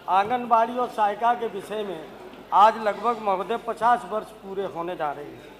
आंगनबाड़ी और सहायिका के विषय में आज लगभग महोदय 50 वर्ष पूरे होने जा रहे हैं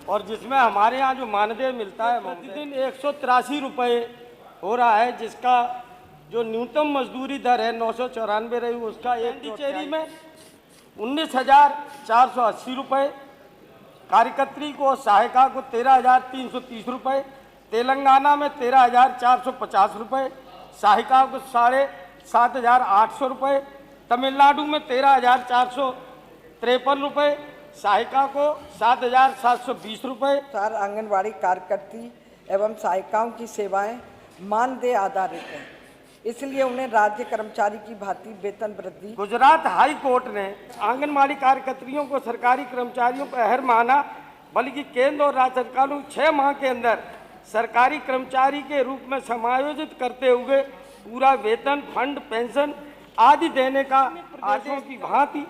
और जिसमें हमारे यहाँ जो मानदेय मिलता है प्रतिदिन 183 रुपये हो रहा है, जिसका जो न्यूनतम मजदूरी दर है 994 रही, उसका एक टिचेरी में 19,480 रुपये, कार्यकर्त्री को सहायिका को 13,330 रुपये, तेलंगाना में 13,450 रुपये, सहायिका को 7,800 रुपये, तमिलनाडु में 13,453 रुपये, सहायिका को 7,720 रुपये। चार आंगनबाड़ी कार्यकर्त्री एवं सहायिकाओं की सेवाएं मानदेय आधारित हैं, इसलिए उन्हें राज्य कर्मचारी की भांति वेतन वृद्धि। गुजरात हाई कोर्ट ने आंगनबाड़ी कार्यकर्त्रियों को सरकारी कर्मचारियों का अहर माना, बल्कि केंद्र और राज्य सरकारों 6 माह के अंदर सरकारी कर्मचारी के रूप में समायोजित करते हुए पूरा वेतन, फंड, पेंशन आदि देने का आदेशों की भांति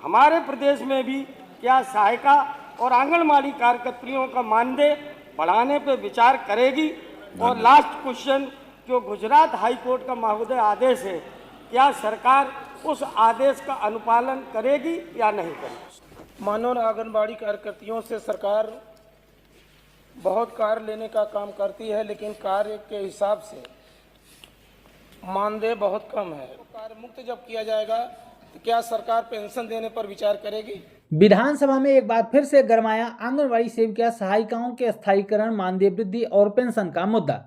हमारे प्रदेश में भी क्या सहायिका और आंगनबाड़ी कार्यकर्त्रियों का मानदेय बढ़ाने पर विचार करेगी। और लास्ट क्वेश्चन, जो गुजरात हाई कोर्ट का महोदय आदेश है, क्या सरकार उस आदेश का अनुपालन करेगी या नहीं करेगी। मानव आंगनबाड़ी कार्यकर्तियों से सरकार बहुत कार्य लेने का काम करती है, लेकिन कार्य के हिसाब से मानदेय बहुत कम है। कार्य मुक्त जब किया जाएगा तो क्या सरकार पेंशन देने पर विचार करेगी। विधानसभा में एक बार फिर से गरमाया आंगनबाड़ी सेविका सहायिकाओं के स्थायीकरण, मानदेय वृद्धि और पेंशन का मुद्दा।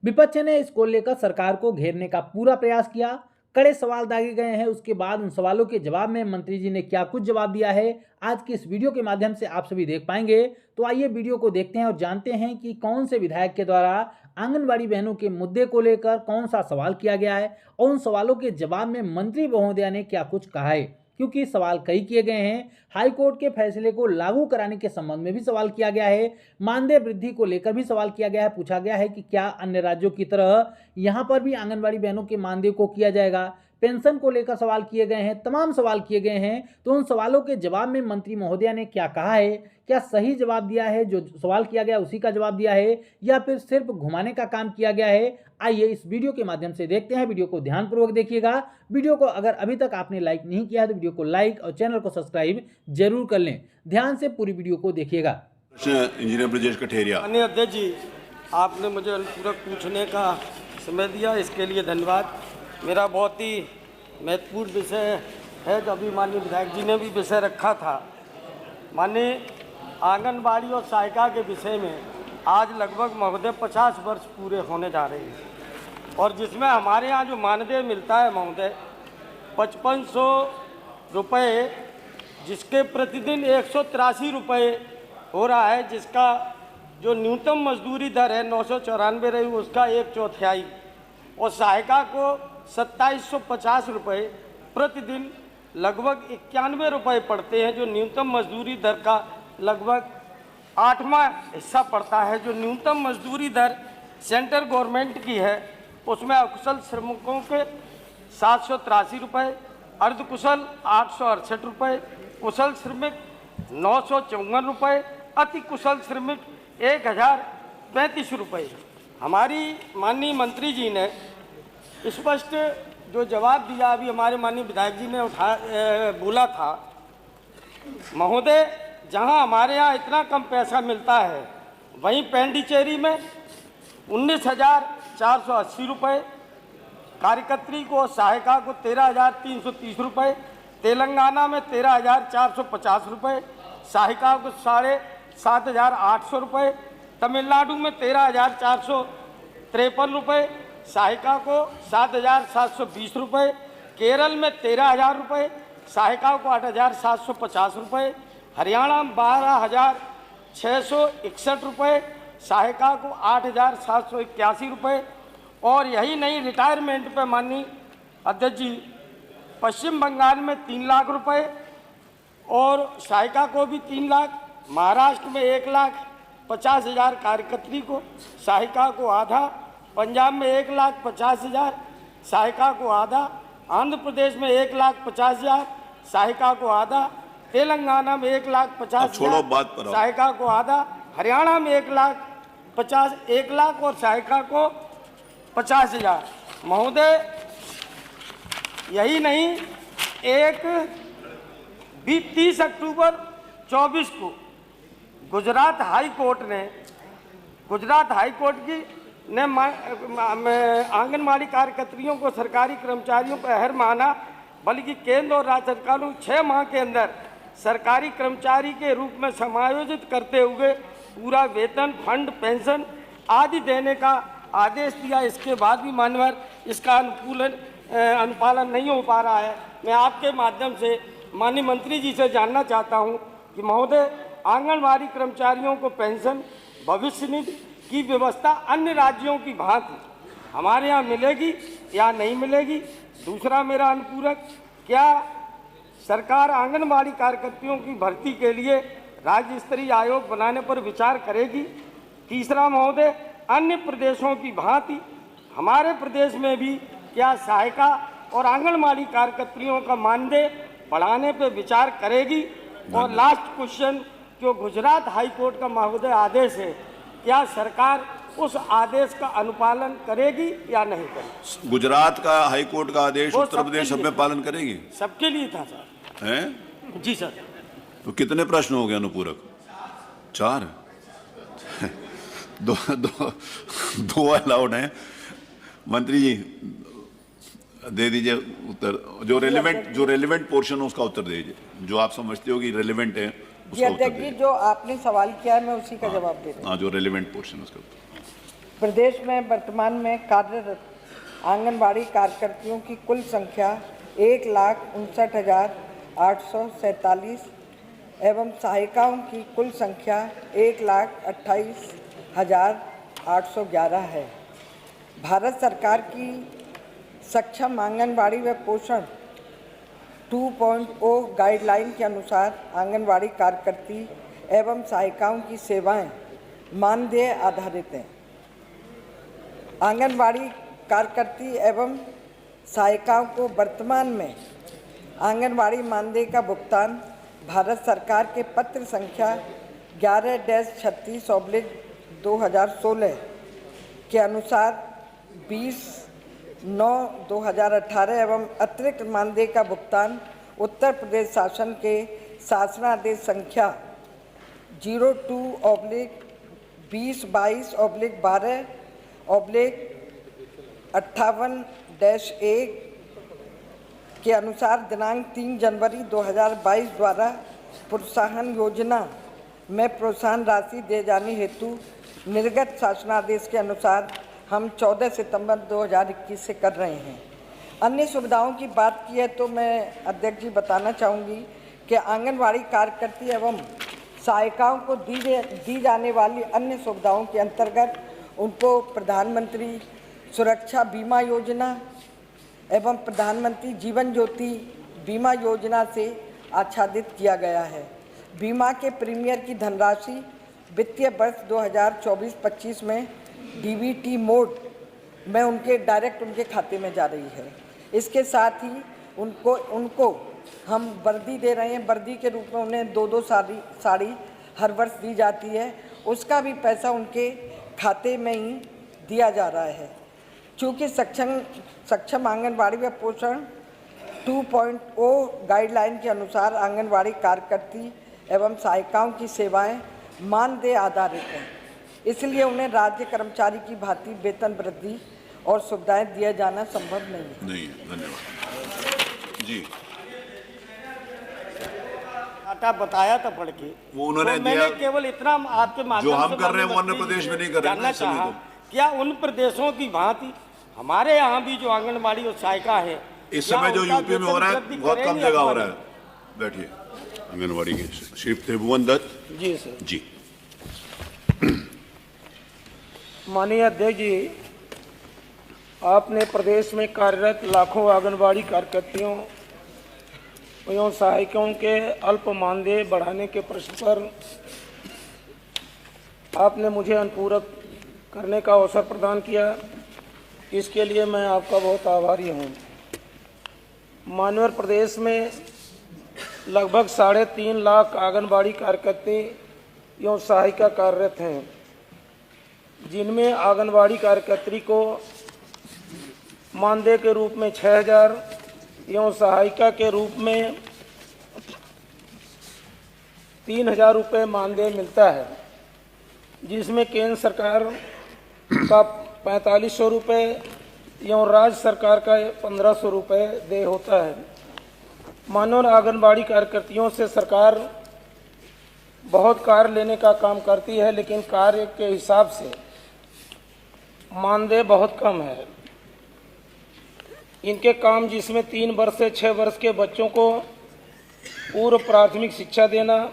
विपक्ष ने इसको लेकर सरकार को घेरने का पूरा प्रयास किया, कड़े सवाल दागे गए हैं। उसके बाद उन सवालों के जवाब में मंत्री जी ने क्या कुछ जवाब दिया है, आज की इस वीडियो के माध्यम से आप सभी देख पाएंगे। तो आइए वीडियो को देखते हैं और जानते हैं कि कौन से विधायक के द्वारा आंगनबाड़ी बहनों के मुद्दे को लेकर कौन सा सवाल किया गया है और उन सवालों के जवाब में मंत्री महोदया ने क्या कुछ कहा है, क्योंकि सवाल कई किए गए हैं। हाई कोर्ट के फैसले को लागू कराने के संबंध में भी सवाल किया गया है, मानदेय वृद्धि को लेकर भी सवाल किया गया है। पूछा गया है कि क्या अन्य राज्यों की तरह यहां पर भी आंगनबाड़ी बहनों के मानदेय को किया जाएगा। पेंशन को लेकर सवाल किए गए हैं, तमाम सवाल किए गए हैं। तो उन सवालों के जवाब में मंत्री महोदया ने क्या कहा है, क्या सही जवाब दिया है, जो सवाल किया गया उसी का जवाब दिया है, या फिर सिर्फ घुमाने का काम किया गया है। आइए इस वीडियो के माध्यम से देखते हैं। वीडियो को ध्यानपूर्वक देखिएगा। वीडियो को अगर अभी तक आपने लाइक नहीं किया है तो वीडियो को लाइक और चैनल को सब्सक्राइब जरूर कर लें। ध्यान से पूरी वीडियो को देखिएगा। इंजीनियर ब्रजेश कठेरिया। अध्यक्ष जी, आपने मुझे अनुपूरक पूछने का समय दिया, इसके लिए धन्यवाद। मेरा बहुत ही महत्वपूर्ण विषय है, जो अभी माननीय विधायक जी ने भी विषय रखा था। माननीय आंगनबाड़ी और सहायिका के विषय में आज लगभग महोदय 50 वर्ष पूरे होने जा रहे हैं और जिसमें हमारे यहाँ जो मानदेय मिलता है महोदय 5500 रुपये, जिसके प्रतिदिन 183 रुपये हो रहा है, जिसका जो न्यूनतम मजदूरी दर है 994 रही, उसका 1/4, और सहायिका को 2750 रुपये प्रतिदिन लगभग 91 रुपये पड़ते हैं, जो न्यूनतम मजदूरी दर का लगभग 8वां हिस्सा पड़ता है। जो न्यूनतम मजदूरी दर सेंट्रल गवर्नमेंट की है, उसमें अकुशल श्रमिकों के 783 रुपये, अर्धकुशल 868 रुपये, कुशल श्रमिक 954 रुपये, अति कुशल श्रमिक 1035 रुपये। हमारी माननीय मंत्री जी ने स्पष्ट जो जवाब दिया, अभी हमारे माननीय विधायक जी ने बोला था, महोदय जहां हमारे यहाँ इतना कम पैसा मिलता है, वहीं पेंडिचेरी में 19,480 रुपये, कार्यकर्त्री को सहायिका को 13,330 रुपये, तेलंगाना में 13,450 रुपये, सहायिका को 7,800 रुपये, तमिलनाडु में 13,453 रुपये, सहायिका को 7,720 रुपये, केरल में 13,000 रुपये, सहायिका को 8,750 रुपये, हरियाणा में 12,661 रुपये, सहायिका को 8,781 रुपये। और यही नहीं, रिटायरमेंट पे माननीय अध्यक्ष जी पश्चिम बंगाल में 3 लाख रुपये और सहायिका को भी 3 लाख, महाराष्ट्र में 1,50,000 कार्यकर्त्री को, सहायिका को आधा, पंजाब में 1,50,000, सहायिका को आधा, आंध्र प्रदेश में 1,50,000, सहायिका को आधा, तेलंगाना में 1,50,000, सहायिका को आधा, हरियाणा में 1,50,000 और सहायिका को 50,000। महोदय यही नहीं, एक भी 30 अक्टूबर 24 को गुजरात हाई कोर्ट की ने आंगनबाड़ी कार्यकर्तियों को सरकारी कर्मचारियों पर अहर माना, बल्कि केंद्र और राज्य सरकारों 6 माह के अंदर सरकारी कर्मचारी के रूप में समायोजित करते हुए पूरा वेतन, फंड, पेंशन आदि देने का आदेश दिया। इसके बाद भी मान्यवर इसका अनुपालन नहीं हो पा रहा है। मैं आपके माध्यम से माननीय मंत्री जी से जानना चाहता हूं कि महोदय, आंगनबाड़ी कर्मचारियों को पेंशन, भविष्य निधि की व्यवस्था अन्य राज्यों की भांति हमारे यहाँ मिलेगी या नहीं मिलेगी? दूसरा मेरा अनुपूरक, क्या सरकार आंगनबाड़ी कार्यकर्तियों की भर्ती के लिए राज्य स्तरीय आयोग बनाने पर विचार करेगी? तीसरा महोदय, अन्य प्रदेशों की भांति हमारे प्रदेश में भी क्या सहायिका और आंगनबाड़ी कार्यकर्तियों का मानदेय बढ़ाने पर विचार करेगी? और लास्ट क्वेश्चन, जो गुजरात हाई कोर्ट का महोदय आदेश है, क्या सरकार उस आदेश का अनुपालन करेगी या नहीं करेगी? गुजरात का हाई कोर्ट का आदेश उत्तर प्रदेश सब में पालन करेगी? सबके लिए था सर। हैं? जी सर। तो कितने प्रश्न हो गए अनुपूरक? 4? दो अलाउड हैं। मंत्री जी दे दीजिए उत्तर, जो रेलेवेंट पोर्शन उसका उत्तर दीजिए, जो आप समझते हो कि रेलेवेंट है उसका उत्तर दीजिए। जो आपने सवाल किया है मैं उसी का जवाब दे रही हूँ। हाँ, जो रेलेवेंट पोर्शन उसका उत्तर। प्रदेश में वर्तमान में कार्यरत आंगनबाड़ी कार्यकर्तियों की कुल संख्या 1,59,847 एवं सहायिकाओं की कुल संख्या 1,28,811 है। भारत सरकार की सक्षम आंगनबाड़ी व पोषण 2.0 गाइडलाइन के अनुसार आंगनबाड़ी कार्यकर्ती एवं सहायिकाओं की सेवाएं मानदेय आधारित हैं। आंगनबाड़ी कार्यकर्ती एवं सहायिकाओं को वर्तमान में आंगनबाड़ी मानदेय का भुगतान भारत सरकार के पत्र संख्या 11-36/2016 के अनुसार 20/9/2018 एवं अतिरिक्त मानदेय का भुगतान उत्तर प्रदेश शासन के शासनादेश संख्या 02/20/12/58-1 के अनुसार दिनांक 3 जनवरी 2022 द्वारा प्रोत्साहन योजना में प्रोत्साहन राशि दिए जाने हेतु निर्गत शासनादेश के अनुसार हम 14 सितंबर 2021 से कर रहे हैं। अन्य सुविधाओं की बात की है तो मैं अध्यक्ष जी बताना चाहूँगी कि आंगनबाड़ी कार्यकर्ती एवं सहायिकाओं को दी जाने वाली अन्य सुविधाओं के अंतर्गत उनको प्रधानमंत्री सुरक्षा बीमा योजना एवं प्रधानमंत्री जीवन ज्योति बीमा योजना से आच्छादित किया गया है। बीमा के प्रीमियर की धनराशि वित्तीय वर्ष 2024-25 में डीबीटी मोड में उनके खाते में जा रही है। इसके साथ ही उनको हम वर्दी दे रहे हैं। वर्दी के रूप में उन्हें 2-2 साड़ी हर वर्ष दी जाती है। उसका भी पैसा उनके खाते में ही दिया जा रहा है। चूँकि सक्षम आंगनबाड़ी व पोषण 2.0 गाइडलाइन के अनुसार आंगनबाड़ी कार्यकर्ती एवं सहायिकाओं की सेवाएं मानदेय आधारित हैं, इसलिए उन्हें राज्य कर्मचारी की भांति वेतन वृद्धि और सुविधाएं दिया जाना संभव नहीं है। धन्यवाद जी। आटा बताया था पढ़ के, वो उन्होंने तो मैंने केवल इतना आपके माध्यम जो हम से कर रहे हैं वो अन्य प्रदेश में नहीं कर रहे हैं। जानना चाहा क्या उन प्रदेशों की भांति हमारे यहाँ भी जो आंगनबाड़ी और सहायिका है, इस समय जो यूपी में हो रहा है बहुत कम जगह हो रहा है। बैठिए। आंगनबाड़ी के श्री त्रिभुवन दत्त जी सर। जी। माननीय अध्यक्ष जी, आपने प्रदेश में कार्यरत लाखों आंगनबाड़ी कार्यकर्तियों एवं सहायिकाओं के अल्प मानदेय बढ़ाने के प्रश्न पर आपने मुझे अनुपूरक करने का अवसर प्रदान किया। इसके लिए मैं आपका बहुत आभारी हूँ। माननीय प्रदेश में लगभग 3.5 लाख आंगनबाड़ी कार्यकर्ती एवं सहायिका कार्यरत हैं, जिनमें आंगनबाड़ी कार्यकर्ती को मानदेय के रूप में 6,000 एवं सहायिका के रूप में 3,000 रुपये मानदेय मिलता है, जिसमें केंद्र सरकार का 4,500 रुपये एवं राज्य सरकार का 1,500 रुपये देय होता है। मानव आंगनबाड़ी कार्यकर्तियों से सरकार बहुत कार्य लेने का काम करती है, लेकिन कार्य के हिसाब से मानदेय बहुत कम है। इनके काम जिसमें 3 वर्ष से 6 वर्ष के बच्चों को पूर्व प्राथमिक शिक्षा देना,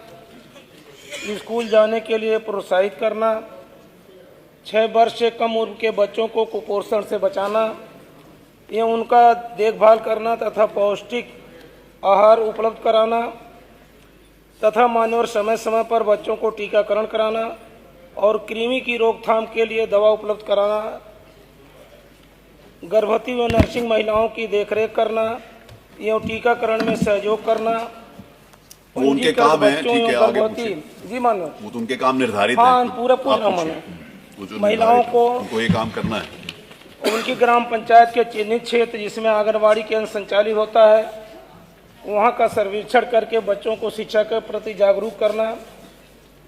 स्कूल जाने के लिए प्रोत्साहित करना, 6 वर्ष से कम उम्र के बच्चों को कुपोषण से बचाना एवं उनका देखभाल करना तथा पौष्टिक आहार उपलब्ध कराना तथा मान्यवर समय समय पर बच्चों को टीकाकरण कराना और कृमि की रोकथाम के लिए दवा उपलब्ध कराना, गर्भवती व नर्सिंग महिलाओं की देखरेख करना एवं टीकाकरण में सहयोग करना। वो उनके काम है, ठीक है, आगे पूछिए। जी मानो वो तो उनके काम निर्धारित हाँ, है। पूरा आप मानो पूछिए। महिलाओं को उनको ये काम करना है। उनकी ग्राम पंचायत के चिन्हित क्षेत्र जिसमें आंगनबाड़ी केंद्र संचालित होता है, वहाँ का सर्वेक्षण करके बच्चों को शिक्षा के प्रति जागरूक करना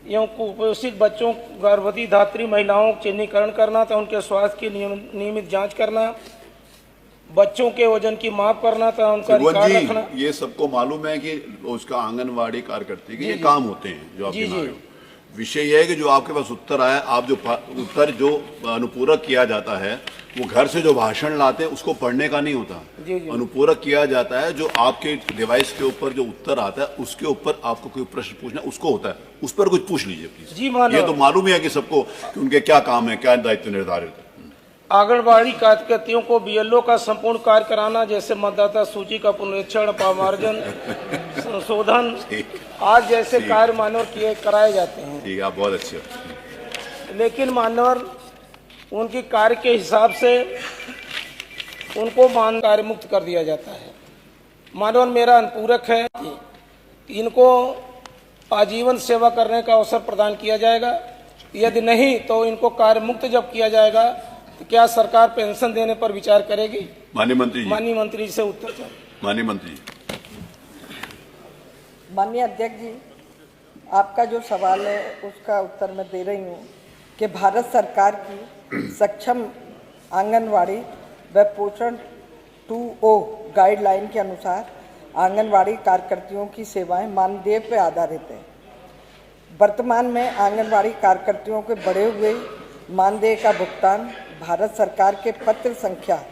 एवं कुपोषित बच्चों, गर्भवती धात्री महिलाओं का चिन्हीकरण करना तथा उनके स्वास्थ्य की नियमित जांच करना, बच्चों के वजन की माप करना तथा उनका रिकॉर्ड रखना। ये सबको मालूम है कि उसका आंगनवाड़ी कार्यकर्ती के ये काम होते हैं जो आप गिना रहे हो। विषय यह है कि जो आपके पास उत्तर आया, आप जो उत्तर जो अनुपूरक किया जाता है वो घर से जो भाषण लाते हैं उसको पढ़ने का नहीं होता। अनुपूरक किया जाता है जो आपके डिवाइस के ऊपर जो उत्तर आता है उसके ऊपर आपको कोई प्रश्न पूछना उसको होता है, उस पर कुछ पूछ लीजिए प्लीज। जी मानो ये तो मालूम ही है कि सबको कि उनके क्या काम है, क्या दायित्व निर्धारित है। आंगनबाड़ी कार्यकर्तियों को बीएलओ का संपूर्ण कार्य कराना, जैसे मतदाता सूची का पुनरीक्षण, पामार्जन, संशोधन आज जैसे कार्य मानवर किए कराए जाते हैं। ठीक है, आप बहुत अच्छे हो। लेकिन मानवर उनकी कार्य के हिसाब से उनको मान कार्य मुक्त कर दिया जाता है। मानवर मेरा अनुपूरक है, इनको आजीवन सेवा करने का अवसर प्रदान किया जाएगा। यदि नहीं तो इनको कार्य मुक्त जब किया जाएगा तो क्या सरकार पेंशन देने पर विचार करेगी? माननीय मंत्री जी। माननीय मंत्री जी से उत्तर चाहिए। माननीय मंत्री जी। माननीय अध्यक्ष जी, आपका जो सवाल है उसका उत्तर मैं दे रही हूँ कि भारत सरकार की सक्षम आंगनवाड़ी व पोषण 2O गाइडलाइन के अनुसार आंगनवाड़ी कार्यकर्तियों की सेवाएं मानदेय पर आधारित है। वर्तमान में आंगनवाड़ी कार्यकर्तियों के बढ़े हुए मानदेय का भुगतान भारत सरकार के पत्र संख्या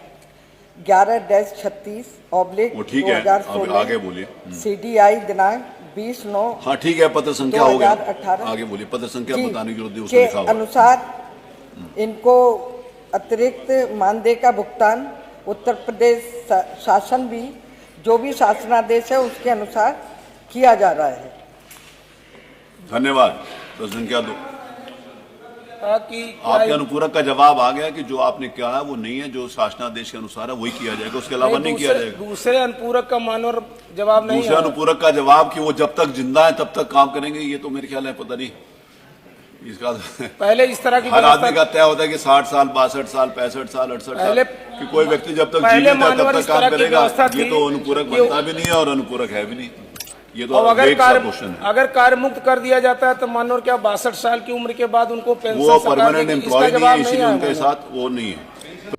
11-36/2016 CDI दिनांक 20/9 हाँ ठीक है, पत्र संख्या हो गया, 2018 आगे बोलिए। पत्र संख्या बताने की जरूरत के लिखा हुआ अनुसार इनको अतिरिक्त मानदेय का भुगतान उत्तर प्रदेश शासन भी जो भी शासनादेश है उसके अनुसार किया जा रहा है। धन्यवाद। पत्र संख्या 2। ताकि आपके अनुपूरक का जवाब आ गया कि जो आपने कहा है वो नहीं है, जो शासनादेश के अनुसार है वही किया जाएगा, उसके अलावा नहीं किया जाएगा। दूसरे अनुपूरक का मानवर जवाब नहीं। दूसरे अनुपूरक का जवाब कि वो जब तक जिंदा है तब तक काम करेंगे, ये तो मेरे ख्याल है पता नहीं इसका। पहले इस तरह की हर आदमी का तय होता है कि 60 साल 62 साल 65 साल 68 साल कि कोई व्यक्ति जब तक जीवित है तब तक काम करेगा। ये तो अनुपूरक बनता भी नहीं है और अनुपूरक है भी नहीं। ये तो अगर कार्य मुक्त कर दिया जाता है तो मानवर क्या 62 साल की उम्र के बाद उनको पेंशन वो परमानेंट एम्प्लॉय नहीं है, इसलिए उनके साथ वो नहीं है।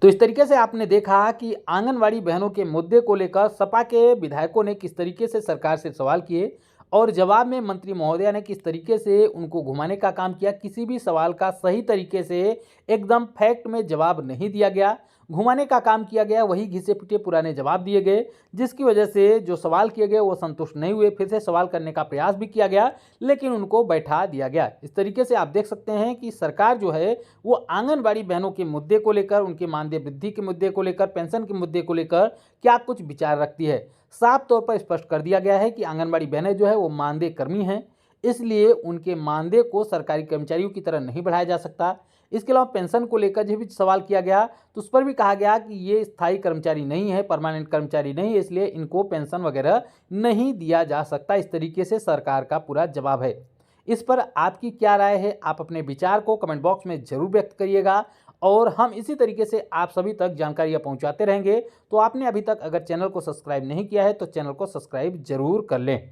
तो इस तरीके से आपने देखा कि आंगनवाड़ी बहनों के मुद्दे को लेकर सपा के विधायकों ने किस तरीके से सरकार से सवाल किए और जवाब में मंत्री महोदया ने किस तरीके से उनको घुमाने का काम किया। किसी भी सवाल का सही तरीके से एकदम फैक्ट में जवाब नहीं दिया गया, घुमाने का काम किया गया, वही घिसे पिटे पुराने जवाब दिए गए, जिसकी वजह से जो सवाल किए गए वो संतुष्ट नहीं हुए। फिर से सवाल करने का प्रयास भी किया गया लेकिन उनको बैठा दिया गया। इस तरीके से आप देख सकते हैं कि सरकार जो है वो आंगनबाड़ी बहनों के मुद्दे को लेकर, उनके मानदेय वृद्धि के मुद्दे को लेकर, पेंशन के मुद्दे को लेकर क्या कुछ विचार रखती है। साफ तौर पर स्पष्ट कर दिया गया है कि आंगनबाड़ी बहनें जो है वो मानदेय कर्मी हैं, इसलिए उनके मानदेय को सरकारी कर्मचारियों की तरह नहीं बढ़ाया जा सकता। इसके अलावा पेंशन को लेकर जो भी सवाल किया गया तो उस पर भी कहा गया कि ये स्थायी कर्मचारी नहीं है, परमानेंट कर्मचारी नहीं है, इसलिए इनको पेंशन वगैरह नहीं दिया जा सकता। इस तरीके से सरकार का पूरा जवाब है। इस पर आपकी क्या राय है? आप अपने विचार को कमेंट बॉक्स में जरूर व्यक्त करिएगा और हम इसी तरीके से आप सभी तक जानकारियाँ पहुंचाते रहेंगे। तो आपने अभी तक अगर चैनल को सब्सक्राइब नहीं किया है तो चैनल को सब्सक्राइब जरूर कर लें।